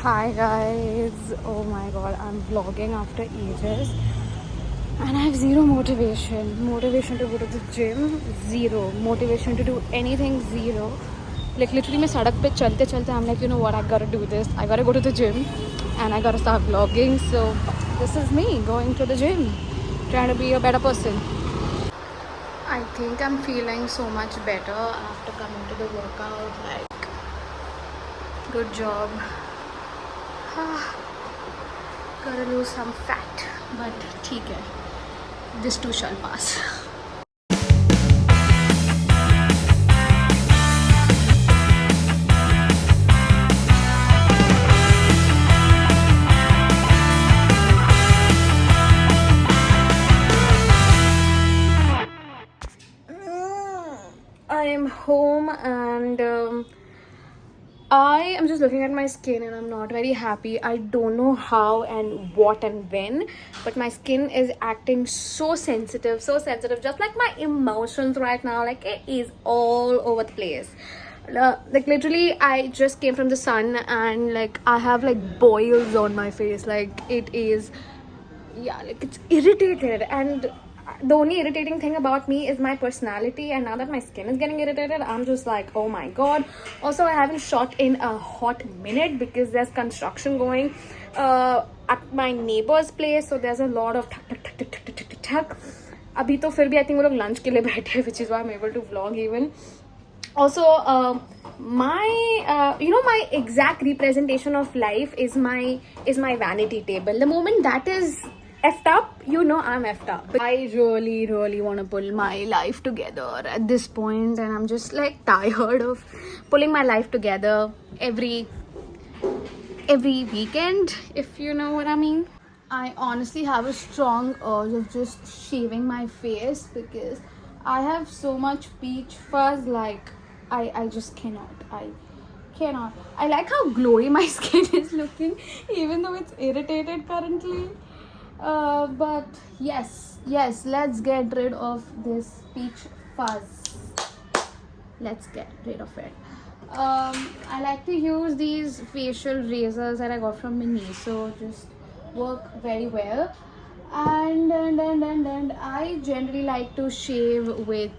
Hi guys, oh my god, I'm vlogging after ages and I have zero motivation. Motivation to go to the gym, zero. Motivation to do anything, zero. Like literally मैं सड़क पे चलते चलते I'm like, you know what, I gotta do this. I gotta go to the gym and I gotta start vlogging. So this is me going to the gym, trying to be a better person. I think I'm feeling so much better after coming to the workout. Like, good job. Gotta lose some fat, but ठीक है, this too shall pass. I am home and I am just looking at my skin and I'm not very happy. I don't know how and what and when, but my skin is acting so sensitive, just like my emotions right now. Like it is all over the place. Like literally, I just came from the sun and like I have like boils on my face. Like it is, yeah, like it's irritated. And the only irritating thing about me is my personality, and now that my skin is getting irritated, I'm just like, oh my god. Also, I haven't shot in a hot minute because there's construction going at my neighbor's place, so there's a lot of ठक. अभी तो फिर भी I think वो लोग lunch के लिए बैठे, which is why I'm able to vlog even. Also, my exact representation of life is my vanity table. The moment that is effed up, you know I'm effed up. But I really want to pull my life together at this point, and I'm just like tired of pulling my life together every weekend, if you know what I mean. I honestly have a strong urge of just shaving my face because I have so much peach fuzz. Like I just cannot. I cannot. I like how glowy my skin is looking, even though it's irritated currently. But yes, let's get rid of this peach fuzz. Let's get rid of it. I like to use these facial razors that I got from Miniso. Just work very well. And I generally like to shave with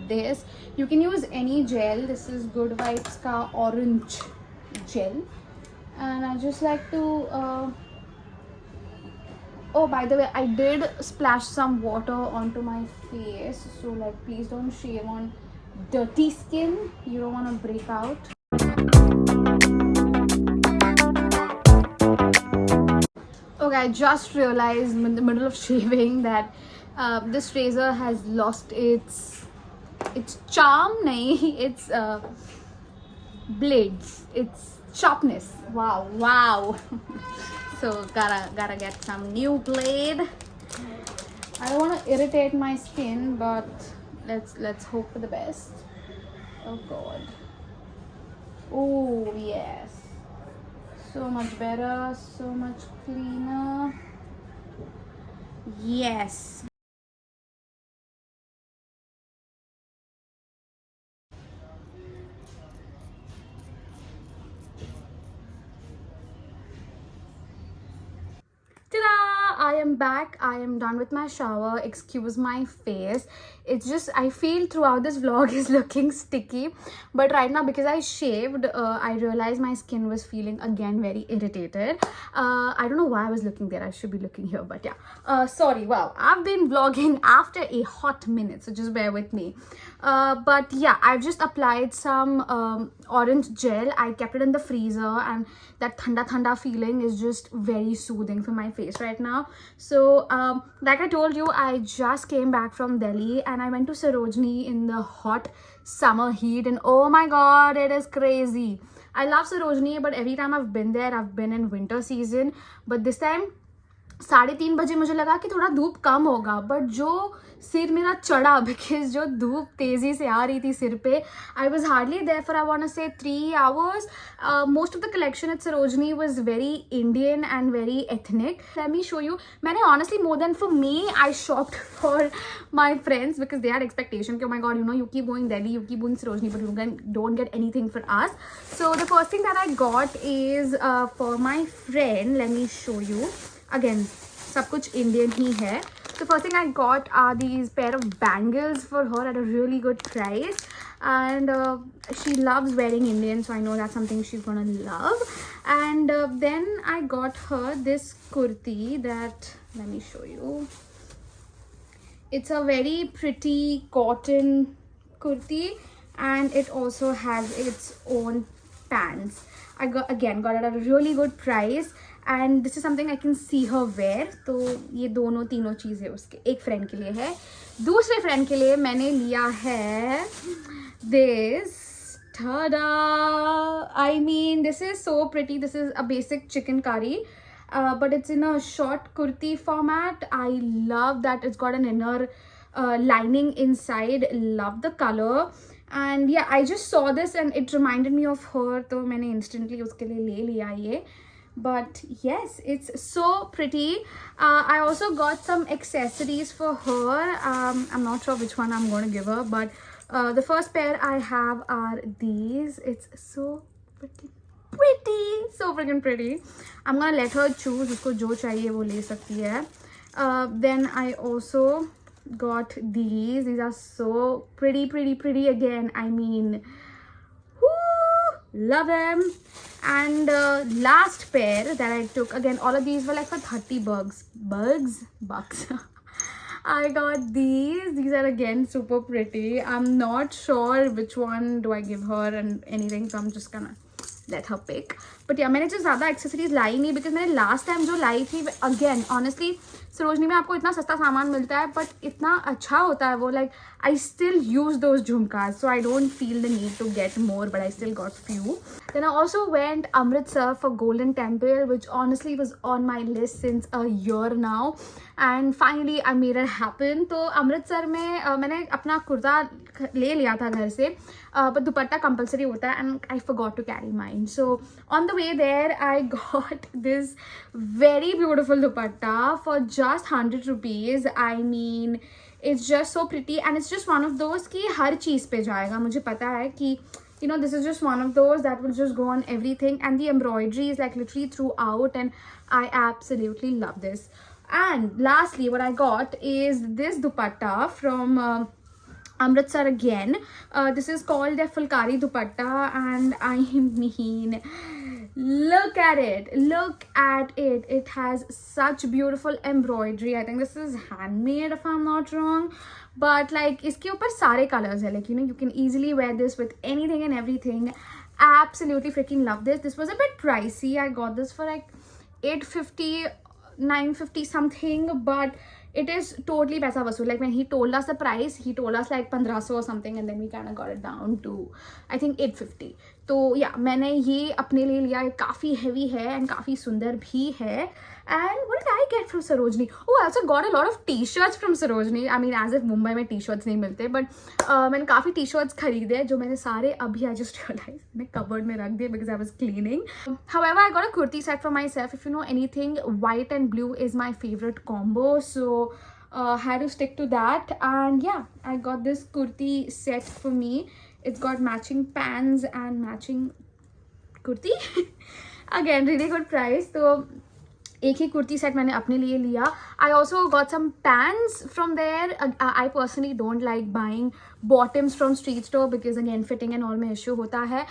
this. You can use any gel. This is Good Vibes ka orange gel, and I just like to oh, by the way, I did splash some water onto my face, so like please don't shave on dirty skin. You don't want to break out. Okay, I just realized in the middle of shaving that this razor has lost its charm, nahi, its blades, its sharpness. Wow. So gotta get some new blade. I don't want to irritate my skin, but let's hope for the best. Oh god. Oh yes. So much better, so much cleaner. Yes. Ta-da! I am back. I am done with my shower. Excuse my face. It's just I feel throughout this vlog is looking sticky, but right now because I shaved, I realized my skin was feeling again very irritated. I don't know why I was looking there. I should be looking here, but yeah. Sorry. Wow, I've been vlogging after a hot minute, so just bear with me. But yeah, I've just applied some orange gel. I kept it in the freezer, and that thanda feeling is just very soothing for my face right now. So like I told you, I just came back from Delhi and I went to Sarojini in the hot summer heat, and oh my god, it is crazy. I love Sarojini, but every time I've been there, I've been in winter season. But this time 3:30 मुझे लगा कि थोड़ा धूप कम होगा, but जो सिर मेरा चढ़ा बिकॉज जो धूप तेज़ी से आ रही थी सिर पे, I was hardly there for I want to say 3 hours. Most of the collection at Sarojini was very Indian and very ethnic. Let me show you. मैंने honestly more than for me I shopped for my friends because they are expectation कि oh my god, you know, you keep going Delhi, you keep going Sarojini, but you don't get anything for us. So the first thing that I got is for my friend. Let me show you. Again, सब कुछ Indian ही है. So first thing I got are these pair of bangles for her at a really good price, and she loves wearing Indian, so I know that's something she's gonna love. And then I got her this kurti that, let me show you. It's a very pretty cotton kurti, and it also has its own pants. I got it at a really good price, and this is something I can see her wear. तो ये दोनों तीनों चीज़ें उसके, एक friend के लिए है, दूसरे फ्रेंड के लिए मैंने लिया है this. Tada! I mean, this is so pretty. This is a basic chicken curry, but it's in a short kurti format. I love that it's got an inner lining inside. Love the color. And yeah, I just saw this and it reminded me of her, तो मैंने instantly उसके लिए ले लिया ये. But yes, it's so pretty. I also got some accessories for her. I'm not sure which one I'm going to give her, but the first pair I have are these. It's so pretty, so freaking pretty. I'm gonna let her choose. उसको जो चाहिए वो ले सकती है. Then I also got these. These are so pretty again. I mean, whoo, love them. And last pair that I took, again all of these were like for 30 bucks. I got these are again super pretty. I'm not sure which one do I give her and anything, so I'm just gonna let her pick. But yeah, मैंने जो ज़्यादा accessories लाई नहीं, because मैंने last time जो लाई थी, again honestly Sarojini में आपको इतना सस्ता सामान मिलता है बट इतना अच्छा होता है वो, like I still use those jhumkas, so I don't feel the need to get more, but I still got few. Then I also went Amritsar for Golden Temple, which honestly was on my list since a year now, and finally I made it happen. तो अमृतसर में मैंने अपना कुर्ता ले लिया था घर से, but dupatta compulsory होता है, and I forgot to carry mine. So on the way there I got this very beautiful dupatta for just 100 rupees. I mean, it's just so pretty, and it's just one of those कि हर चीज़ पे जाएगा. मुझे पता है कि you know, this is just one of those that will just go on everything, and the embroidery is like literally throughout, and I absolutely love this. And lastly, what I got is this dupatta from Amritsar again. This is called a Fulkari dupatta, and I mean, look at it. It has such beautiful embroidery. I think this is handmade if I'm not wrong, but like इसके ऊपर सारे colors है, like you know, you can easily wear this with anything and everything. Absolutely freaking love this. This was a bit pricey. I got this for like 850, 950 something, but it is totally paisa vasool. Like when he told us the price, he told us like 1500 or something, and then we kind of got it down to I think 850. तो yeah, मैंने ये अपने लिए लिया. काफ़ी heavy है and काफ़ी सुंदर भी है. And what did I get from Sarojini? Oh, I also got a lot of t-shirts from Sarojini. I mean, as if Mumbai में t-shirts नहीं मिलते, but मैंने काफ़ी t-shirts खरीदे जो मैंने सारे अभी I just realized मैं cupboard में रख दिए because I was cleaning. However, I got a kurti set for myself. If you know anything, white and blue is my favorite combo, so had to stick to that. And yeah, I got this kurti set for me. It's got matching pants and matching kurti. Again, really good price. So एक ही kurti set मैंने अपने लिए लिया. I also got some pants from there. I personally don't like buying bottoms from street store because again fitting and all में issue होता है.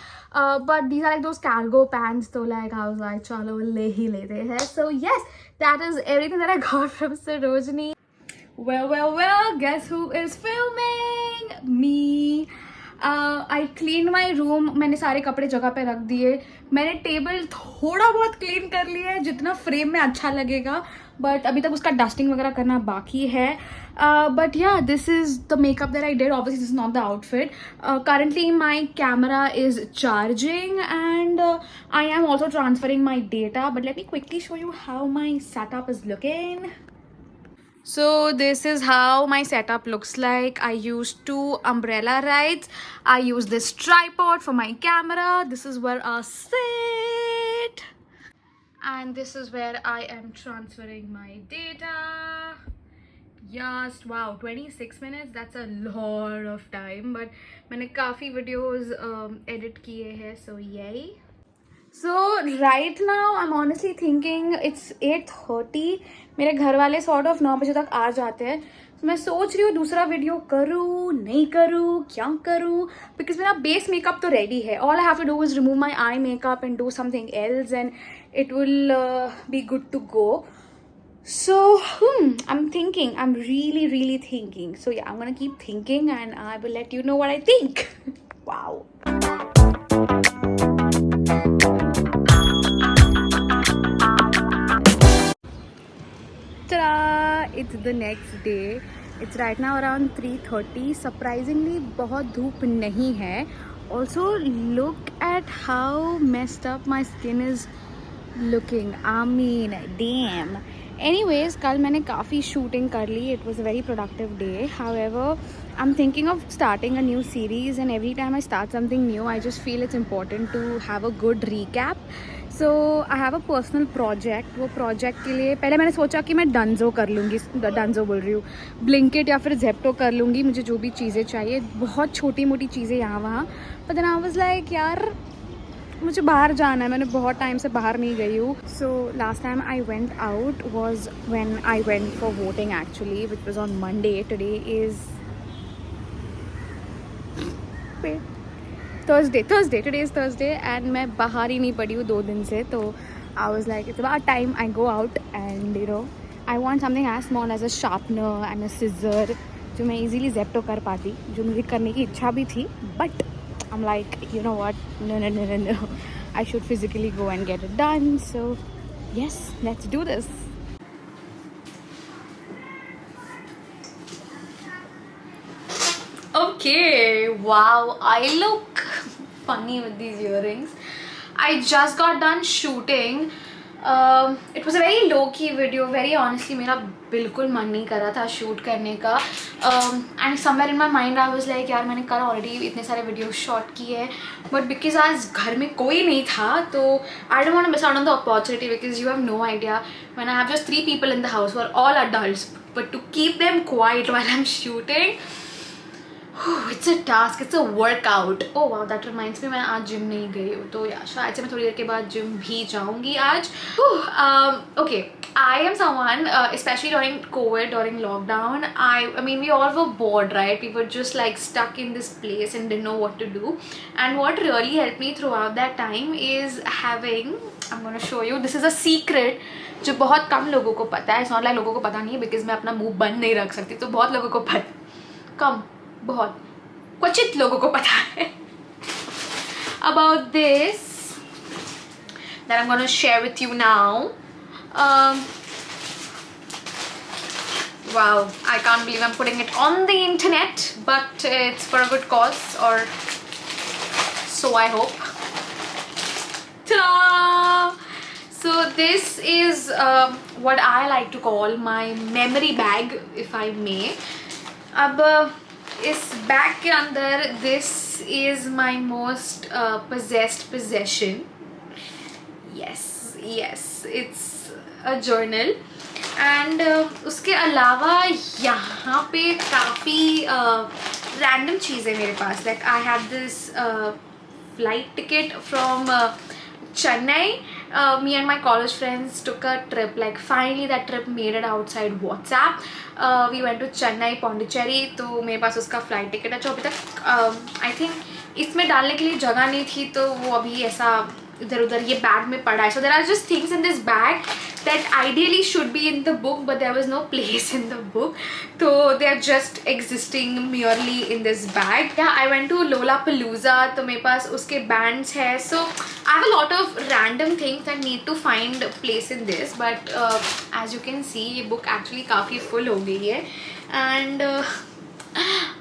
But these are like those cargo pants. So like I was like चलो ले ही लेते हैं. So yes, that is everything that I got from Sarojini. Well, guess who is filming? Me. I clean my room, मैंने सारे कपड़े जगह पे रख दिए, मैंने टेबल थोड़ा बहुत क्लीन कर लिया है जितना फ्रेम में अच्छा लगेगा, बट अभी तक उसका डस्टिंग वगैरह करना बाकी है. But yeah, this is the makeup that I did. Obviously, this is not the outfit. Currently, my camera is charging and I am also transferring my data. But let me quickly show you how my setup is looking. So this is how my setup looks like. I use 2 umbrella rides. I use this tripod for my camera. This is where I sit. And this is where I am transferring my data. Yes, wow, 26 minutes, that's a lot of time. But मैंने काफ़ी videos edit किए हैं, so yay. So right now I'm honestly thinking it's 8:30. मेरे घर वाले sort of 9 बजे तक आ जाते हैं. तो मैं सोच रही हूँ दूसरा वीडियो करूँ नहीं करूँ क्या करूँ, बिकॉज मेरा बेस मेकअप तो रेडी है. All I have to do is remove my eye makeup and do something else and it will be good to go. So I'm thinking, I'm really thinking. So yeah, I'm gonna keep thinking and I will let you know what I think. Wow. Ta-da! It's the next day. It's right now around 3:30. Surprisingly, बहुत धूप नहीं है. Also, look at how messed up my skin is looking. I mean, damn. Anyways, कल मैंने काफ़ी shooting कर ली. It was a very productive day. However, I'm thinking of starting a new series and every time I start something new, I just feel it's important to have a good recap. So, I have a personal project. वो project के लिए पहले मैंने सोचा कि मैं डंजो कर लूँगी. डंजो बोल रही हूँ, ब्लिंकिट या फिर जेप्टो कर लूँगी. मुझे जो भी चीज़ें चाहिए, बहुत छोटी मोटी चीज़ें यहाँ वहाँ. But then I was like, यार मुझे बाहर जाना है, मैंने बहुत टाइम से बाहर नहीं गई हूँ. So last time I went out was when I went for voting actually, which was on Monday. Today is Thursday. Today is Thursday and मैं बाहर ही नहीं पड़ी हूँ 2 दिन से. तो I was like it's about time I go out and you know I want something as small as a sharpener and a scissor जो मैं ईजिली जेप्टो कर पाती, जो मुझे करने की इच्छा भी थी. But I'm like, you know what? No. I should physically go and get it done. So, yes, let's do this. Okay, wow, I look funny with these earrings. I just got done shooting. It was a very low-key video. Very honestly, मेरा बिल्कुल मन नहीं कर रहा था shoot करने का. And somewhere in my mind I was like, यार मैंने कल already इतने सारे वीडियो शॉट किए हैं, but because आज घर में कोई नहीं था तो I don't want to miss out on the opportunity, because you have no idea when I have just 3 people in the house who are all adults, but to keep them quiet while I'm shooting, it's a task, it's a workout. Oh wow, that reminds me, मैं आज gym नहीं गई हूँ तो यार शायद से मैं थोड़ी देर के बाद जिम भी जाऊँगी आज. Okay, I am someone, especially during COVID, during lockdown, I mean we all were bored, right? We were just like stuck in this place and didn't know what to do. And what really helped me throughout that time is having, I'm gonna show you, this is a secret जो बहुत कम लोगों को पता है. It's not like लोगों को पता नहीं है because मैं अपना मुंह बंद नहीं रख सकती, तो बहुत लोगों को पता, बहुत क्वचित लोगों को पता है about this that I'm gonna share with you now. Wow, I can't believe I'm putting it on the internet, but it's for a good cause, or so I hope. Ta-da! So this is what I like to call my memory bag, if I may. अब इस bag के अंदर this is my most possessed possession. Yes, it's a journal. And उसके अलावा यहाँ पे काफ़ी random चीज़ें मेरे पास. Like I have this flight ticket from Chennai. Me and my college friends took a trip. Like finally that trip made it outside WhatsApp. We went to Chennai, Pondicherry. तो मेरे पास उसका फ्लाइट टिकट है जो अभी तक I think इसमें डालने के लिए जगह नहीं थी, तो वो अभी ऐसा इधर उधर ये बैग में पड़ा है. So there are just things in this bag that ideally should be in the book, but there was no place in the book, so they are just existing merely in this bag. Yeah, I went to Lollapalooza, तो मेरे पास उसके bands है. So I have a lot of random things that need to find place in this, but as you can see ये book actually काफ़ी full हो गई है. And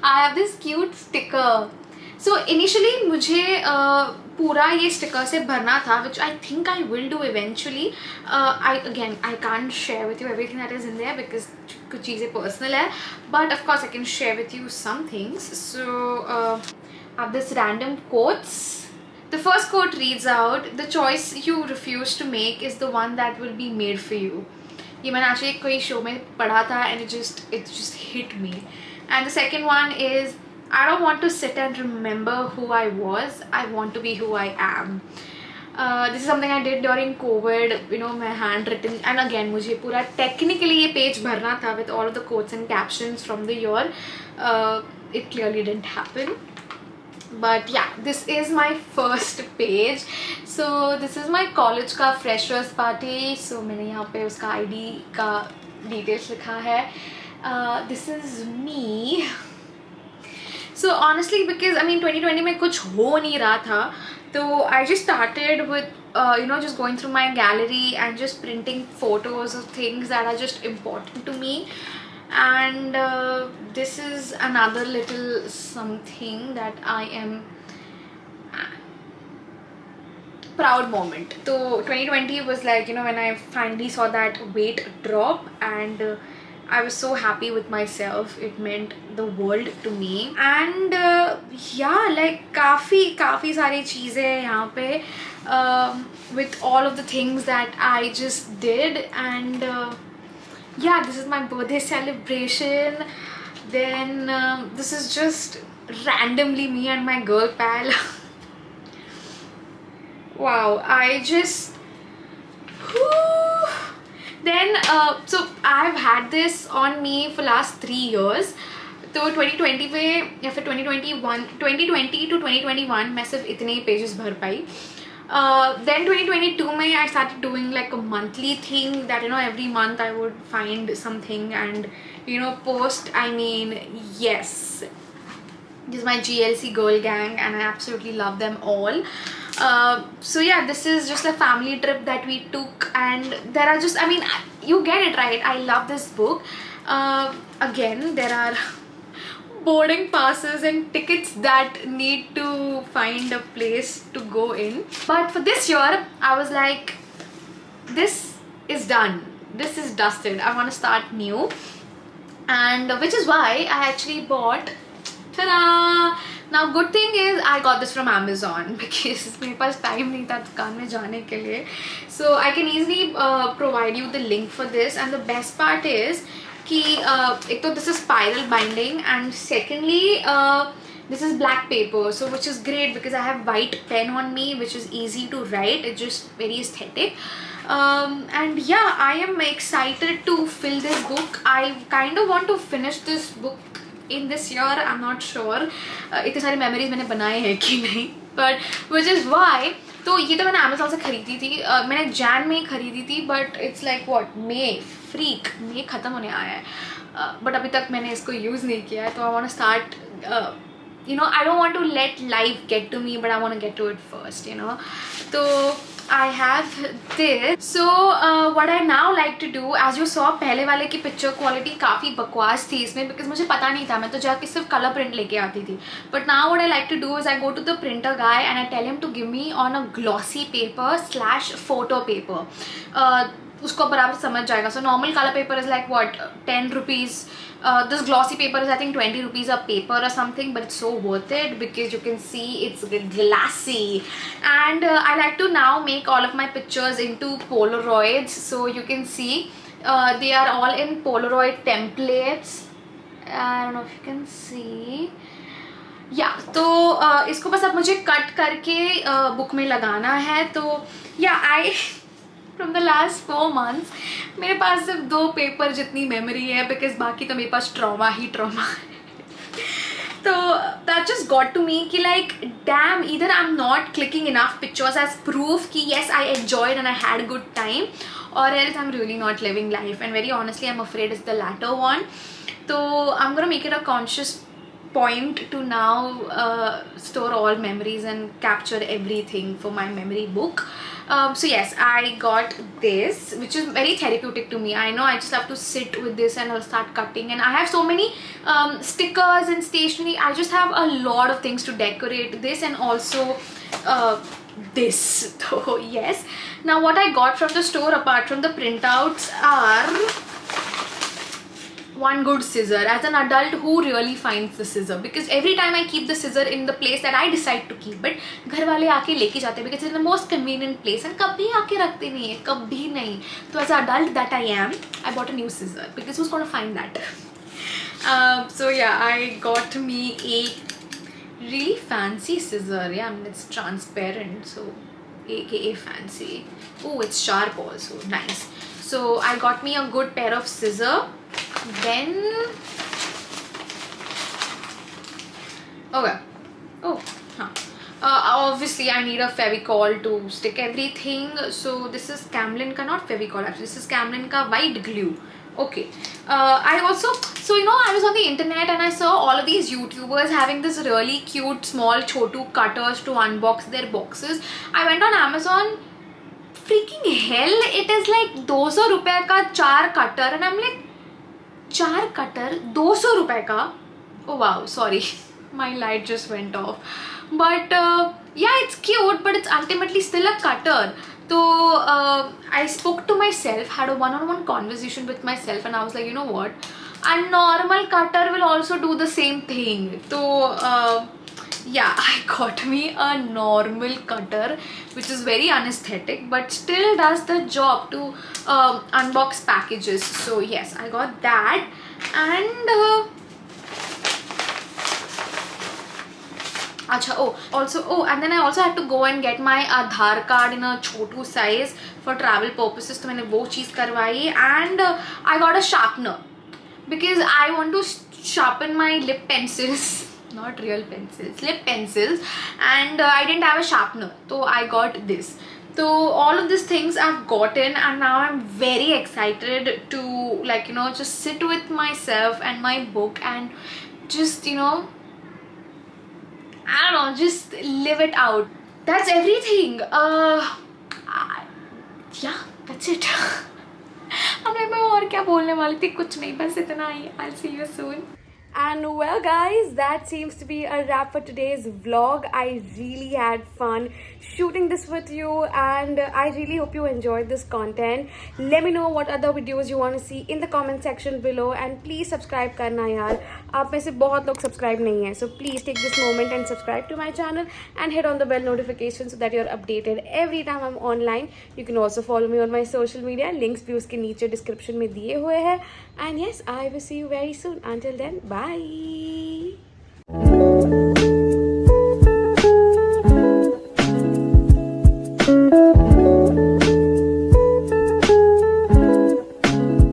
I have this cute sticker. So initially मुझे पूरा ये sticker से भरना था, which I think I will do eventually. I can't share with you everything that is in there because कुछ चीज़ें personal है, but of course I can share with you some things. So I have this random quotes. The first quote reads out, "The choice you refuse to make is the one that will be made for you." ये मैंने actually कोई show में पढ़ा था and it just hit me. And the second one is, "I don't want to sit and remember who I was. I want to be who I am." This is something I did during COVID. You know, my handwritten, and again मुझे पूरा technically ये page भरना था with all of the quotes and captions from the year. It clearly didn't happen. But yeah, this is my first page. So this is my college का freshers party. So मैंने यहाँ पे उसका ID का details लिखा है. This is me. So honestly, because I mean 2020 में कुछ हो नहीं रहा था, तो I just started with just going through my gallery and just printing photos of things that are just important to me. And this is another little something that I am proud moment. So 2020 was like, you know, when I finally saw that weight drop, and I was so happy with myself. It meant the world to me. And yeah, like काफ़ी सारी चीज़ें यहाँ पे with all of the things that I just did. And yeah, this is my birthday celebration. Then this is just randomly me and my girl pal. Wow, I just whew. Then so I've had this on me for last 3 years. तो 2020 पे या फिर 2020 to 2021 मैं सिर्फ इतने ही pages भर पाई. Then 2022 में I started doing like a monthly thing that, you know, every month I would find something and, you know, post. I mean, yes, this is my GLC girl gang and I absolutely love them all. So yeah, this is just a family trip that we took, and there are just, I mean, you get it right, I love this book. Again, there are boarding passes and tickets that need to find a place to go in. But for this year, I was like, this is done, this is dusted, I want to start new. And which is why I actually bought, ta-da! Now good thing is I got this from Amazon because मेरे पास time नहीं था दुकान में जाने के लिए. So I can easily provide you the link for this. And the best part is कि एक तो this is spiral binding, and secondly this is black paper, so which is great because I have white pen on me, which is easy to write. It's just very aesthetic. And yeah, I am excited to fill this book. I kind of want to finish this book in this year. I'm not sure इतने सारे memories मैंने बनाए हैं कि नहीं, but which is why. तो ये तो मैंने Amazon से खरीदी थी, मैंने Jan में खरीदी थी, but it's like what, May ख़त्म होने आया है, but अभी तक मैंने इसको use नहीं किया है. तो I want to start, you know, I don't want to let life get to me, but I want to get to it first, you know. So I have this. So what I now like to do, as you saw, पहले वाले की picture quality काफ़ी बकवास थी इसमें because मुझे पता नहीं था, मैं तो जाके सिर्फ color print लेके आती थी. But now what I like to do is I go to the printer guy and I tell him to give me on a glossy paper / photo paper. उसको बराबर समझ जाएगा. So normal color paper is like what, 10 rupees. This glossy paper is I think 20 rupees a paper or something, but it's so worth it because you can see it's glassy. And I like to now make all of my pictures into Polaroids, so you can see they are all in Polaroid templates. I don't know if you can see. या तो इसको बस अब मुझे cut करके book में लगाना है. तो या आई from the last 4 months मेरे पास सिर्फ 2 पेपर जितनी मेमोरी है, बिकॉज बाकी तो मेरे पास ट्रॉमा ही ट्रॉमा है. So that just got to me ki like, damn, either I'm not clicking enough pictures as proof ki yes, I enjoyed and I had a good time, or else I'm really not living life. And very honestly, I'm afraid it's the latter one. So I'm gonna make it a conscious point to now store all memories and capture everything for my memory book. So yes, I got this, which is very therapeutic to me. I know I just have to sit with this and I'll start cutting, and I have so many stickers and stationery. I just have a lot of things to decorate this, and also this. So yes, now what I got from the store apart from the printouts are one good scissor. As an adult, who really finds the scissor? Because every time I keep the scissor in the place that I decide to keep it, घर वाले आके लेके जाते, because it's in the most convenient place, and कभी आके रखते नहीं है, कभी नहीं. So as an adult that I am, I bought a new scissor, because who's gonna find that? So yeah, I got me a really fancy scissor. Yeah, I mean, it's transparent, so aka fancy. Oh, it's sharp also. Nice. So I got me a good pair of scissors. Then okay. Obviously I need a Fevicol to stick everything. So this is Camlin ka, not Fevicol actually, this is Camlin ka white glue. Okay. I also, so you know, I was on the internet and I saw all of these YouTubers having this really cute small chotu cutters to unbox their boxes. I went on Amazon. Freaking hell, it is like 200 rupees ka 4 cutter, and I'm like, 4 cutter 200 rupees ka? Oh wow, sorry, my light just went off. But yeah, it's cute, but it's ultimately still a cutter. So I spoke to myself, had a one-on-one conversation with myself, and I was like, you know what, a normal cutter will also do the same thing. So yeah, I got me a normal cutter, which is very unaesthetic but still does the job to unbox packages. So yes, I got that. And and then I also had to go and get my Aadhaar card in a chotu size for travel purposes. So मैंने वो चीज़ करवाई. And I got a sharpener because I want to sharpen my lip pencils. Not real pencils, lip pencils, and I didn't have a sharpener, so I got this. So all of these things I've gotten, and now I'm very excited to, like, you know, just sit with myself and my book and just, you know, I don't know, just live it out. That's everything. Yeah, that's it. I'm like, मैं और क्या बोलने वाली थी, कुछ नहीं, बस इतना ही. I'll see you soon. And well guys, that seems to be a wrap for today's vlog. I really had fun shooting this with you, and I really hope you enjoyed this content. Let me know what other videos you want to see in the comment section below, and please subscribe करना यार. आप में से बहुत लोग subscribe नहीं हैं, so please take this moment and subscribe to my channel and hit on the bell notification so that you're updated every time I'm online. You can also follow me on my social media. Links भी उसके नीचे description में दिए हुए हैं. And yes, I will see you very soon. Until then, bye.